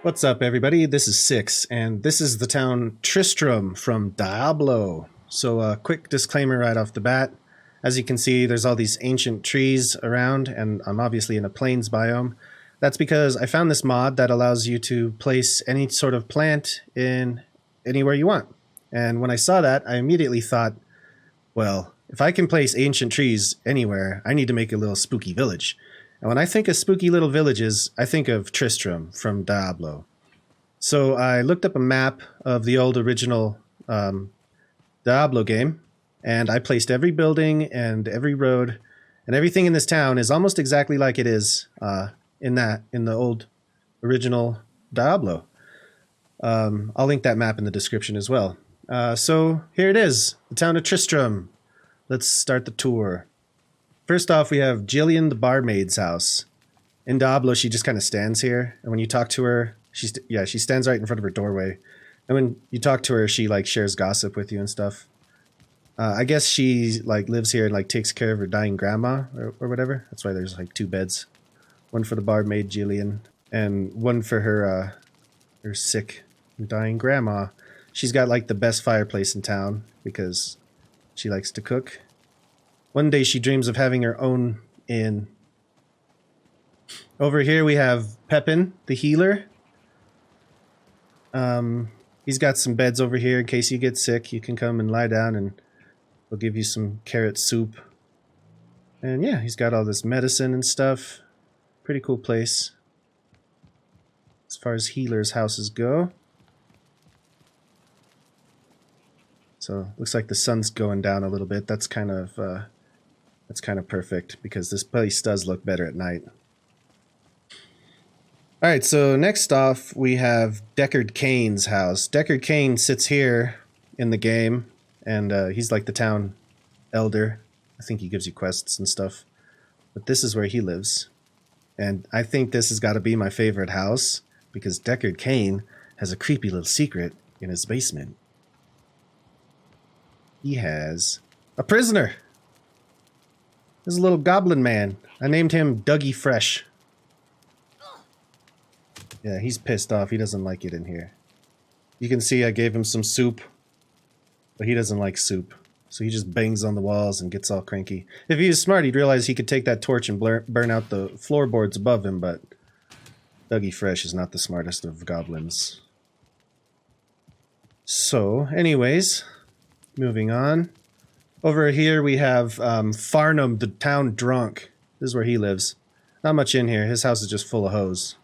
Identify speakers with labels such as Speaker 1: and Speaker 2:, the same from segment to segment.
Speaker 1: What's up, everybody? This is Six, and this is the town Tristram from Diablo. So, a quick disclaimer right off the bat. As you can see, there's all these ancient trees around, and I'm obviously in a plains biome. That's because I found this mod that allows you to place any sort of plant in anywhere you want. And when I saw that, I immediately thought, well, if I can place ancient trees anywhere, I need to make a little spooky village. And when I think of spooky little villages, I think of Tristram from Diablo. So I looked up a map of the old original Diablo game, and I placed every building and every road, and everything in this town is almost exactly like it is in the old original Diablo. I'll link that map in the description as well. So here it is, the town of Tristram. Let's start the tour. First off, we have Jillian the barmaid's house. In Diablo, she just kind of stands here, and when you talk to her, she stands right in front of her doorway. And when you talk to her, she like shares gossip with you and stuff. I guess she like lives here and like takes care of her dying grandma or whatever. That's why there's like two beds, one for the barmaid Jillian, and one for her sick dying grandma. She's got like the best fireplace in town because she likes to cook. One day she dreams of having her own inn. Over here we have Pepin, the healer. He's got some beds over here in case you get sick. You can come and lie down and we'll give you some carrot soup. And yeah, he's got all this medicine and stuff. Pretty cool place as far as healers' houses go. So looks like the sun's going down a little bit. That's kind of perfect because this place does look better at night. All right, so next off we have Deckard Kane's house. Deckard Kane sits here in the game, and he's like the town elder. I think he gives you quests and stuff. But this is where he lives. And I think this has got to be my favorite house because Deckard Kane has a creepy little secret in his basement. He has a prisoner. This is a little goblin man. I named him Dougie Fresh. Yeah, he's pissed off. He doesn't like it in here. You can see I gave him some soup, but he doesn't like soup. So he just bangs on the walls and gets all cranky. If he was smart, he'd realize he could take that torch and burn out the floorboards above him, but Dougie Fresh is not the smartest of goblins. So, anyways, moving on. Over here we have Farnam, the town drunk. This is where he lives. Not much in here. His house is just full of hoes.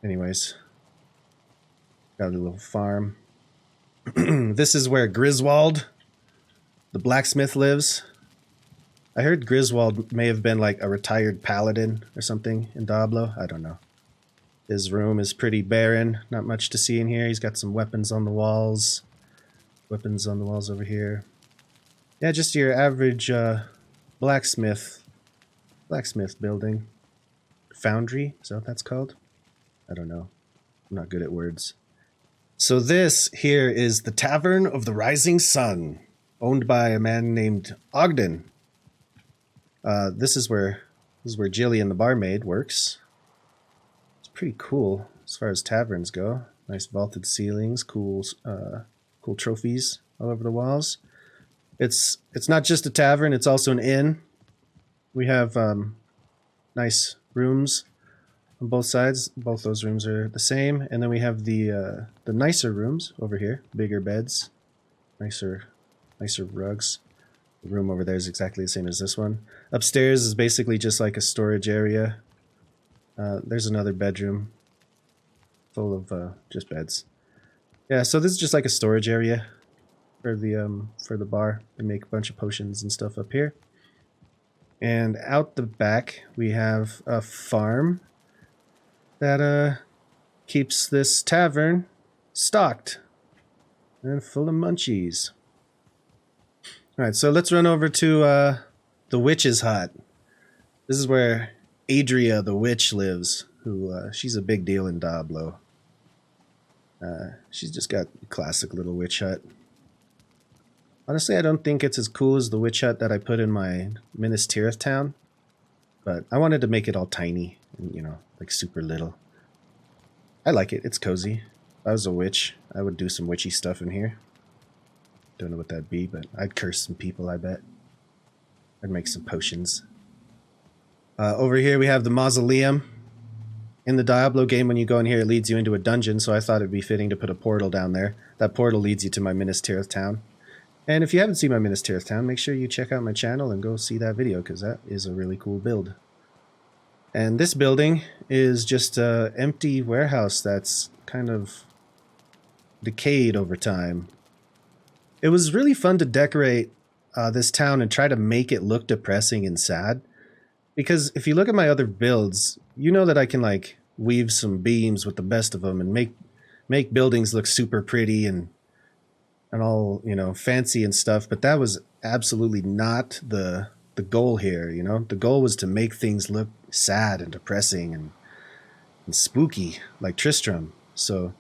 Speaker 1: Anyways. Got a little farm. This is where Griswold, the blacksmith, lives. I heard Griswold may have been like a retired paladin or something in Diablo. I don't know. His room is pretty barren. Not much to see in here. He's got some weapons on the walls. Weapons on the walls over here. Yeah, just your average blacksmith building. Foundry, is that what that's called? I don't know. I'm not good at words. So this here is the Tavern of the Rising Sun, owned by a man named Ogden. This is where Jillian the barmaid works. It's pretty cool as far as taverns go. Nice vaulted ceilings, cool trophies all over the walls. It's not just a tavern, it's also an inn. We have nice rooms on both sides. Both those rooms are the same. And then we have the nicer rooms over here. Bigger beds. Nicer rugs. The room over there is exactly the same as this one. Upstairs is basically just like a storage area. There's another bedroom full of just beds. Yeah, so this is just like a storage area for the bar. They make a bunch of potions and stuff up here. And out the back we have a farm that keeps this tavern stocked and full of munchies. All right, so let's run over to the witch's hut. This is where Adria the witch lives, who she's a big deal in Diablo. She's just got a classic little witch hut. Honestly, I don't think it's as cool as the witch hut that I put in my Minas Tirith town, but I wanted to make it all tiny and, you know, like super little. I like it. It's cozy. If I was a witch, I would do some witchy stuff in here. Don't know what that'd be, but I'd curse some people, I bet. I'd make some potions. Over here we have the Mausoleum. In the Diablo game, when you go in here, it leads you into a dungeon, so I thought it'd be fitting to put a portal down there. That portal leads you to my Minas Tirith town. And if you haven't seen my Minas Tirith town, make sure you check out my channel and go see that video, because that is a really cool build. And this building is just an empty warehouse that's kind of decayed over time. It was really fun to decorate this town and try to make it look depressing and sad. Because if you look at my other builds, you know that I can like weave some beams with the best of them and make buildings look super pretty and all, you know, fancy and stuff. But that was absolutely not the goal here, you know. The goal was to make things look sad and depressing and spooky, like Tristram. So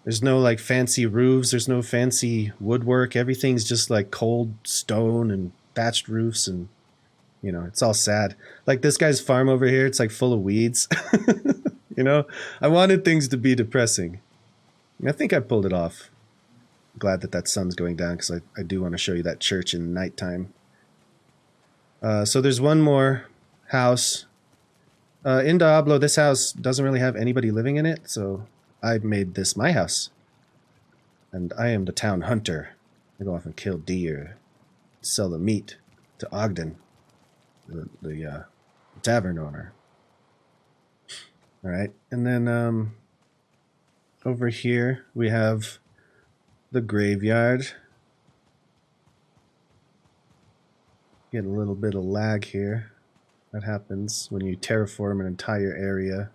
Speaker 1: there's no like fancy roofs, there's no fancy woodwork. Everything's just like cold stone and thatched roofs, and you know, it's all sad. Like this guy's farm over here, it's like full of weeds. You know, I wanted things to be depressing. I think I pulled it off. I'm glad that that sun's going down, because I do want to show you that church in nighttime. So there's one more house. In Diablo, this house doesn't really have anybody living in it, so I made this my house. And I am the town hunter. I go off and kill deer, sell the meat to Ogden, the tavern owner. All right, and then over here we have the graveyard. Get a little bit of lag here. That happens when you terraform an entire area.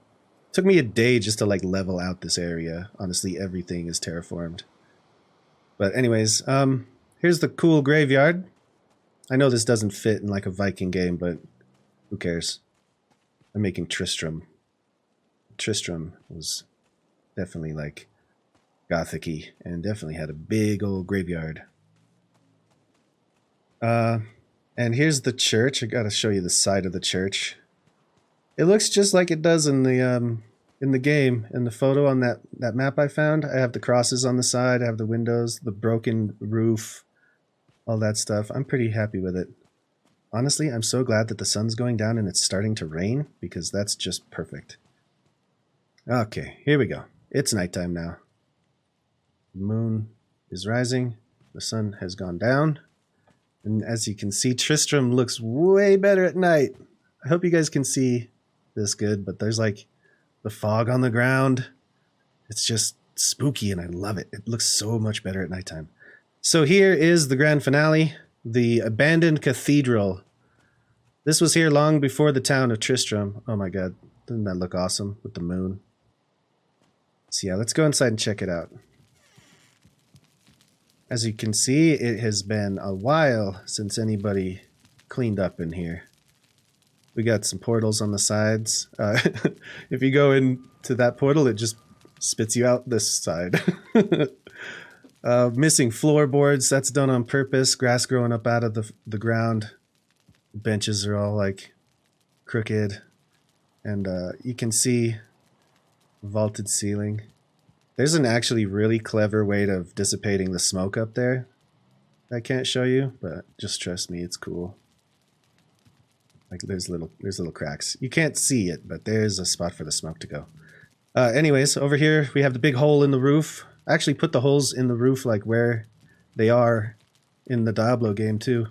Speaker 1: It took me a day just to like level out this area. Honestly, everything is terraformed. But anyways, here's the cool graveyard. I know this doesn't fit in like a Viking game, but who cares? I'm making Tristram. Tristram was definitely like gothic-y and definitely had a big old graveyard. And here's the church. I gotta show you the side of the church. It looks just like it does in the game. In the photo on that map I found, I have the crosses on the side, I have the windows, the broken roof, all that stuff. I'm pretty happy with it. Honestly, I'm so glad that the sun's going down and it's starting to rain, because that's just perfect. Okay, here we go. It's nighttime now. The moon is rising. The sun has gone down. And as you can see, Tristram looks way better at night. I hope you guys can see this good, but there's like the fog on the ground. It's just spooky and I love it. It looks so much better at nighttime. So here is the grand finale, the abandoned cathedral. This was here long before the town of Tristram. Oh my god, doesn't that look awesome with the moon? So yeah, let's go inside and check it out. As you can see, it has been a while since anybody cleaned up in here. We got some portals on the sides. If you go into that portal, it just spits you out this side. Missing floorboards, that's done on purpose. Grass growing up out of the ground. Benches are all like crooked. And you can see vaulted ceiling. There's an actually really clever way of dissipating the smoke up there. I can't show you, but just trust me, it's cool. Like there's little cracks. You can't see it, but there's a spot for the smoke to go. Anyways, over here we have the big hole in the roof. I actually put the holes in the roof like where they are in the Diablo game too.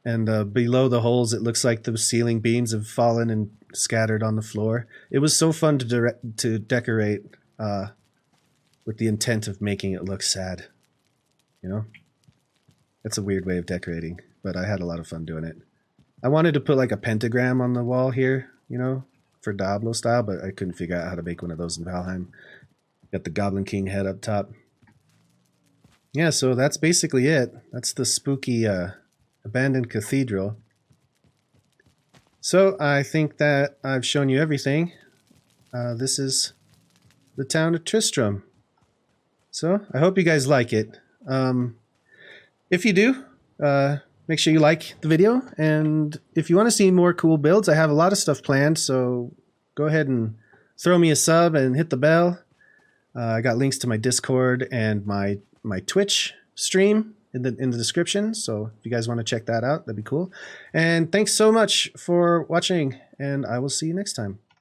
Speaker 1: And below the holes, it looks like the ceiling beams have fallen and scattered on the floor. It was so fun to decorate with the intent of making it look sad. You know? It's a weird way of decorating, but I had a lot of fun doing it. I wanted to put like a pentagram on the wall here, you know, for Diablo style, but I couldn't figure out how to make one of those in Valheim. Got the Goblin King head up top. Yeah, so that's basically it. That's the spooky abandoned cathedral. So I think that I've shown you everything. This is the town of Tristram. So I hope you guys like it. If you do, make sure you like the video. And if you want to see more cool builds, I have a lot of stuff planned. So go ahead and throw me a sub and hit the bell. I got links to my Discord and my Twitch stream in the description. So if you guys want to check that out, that'd be cool. And thanks so much for watching, and I will see you next time.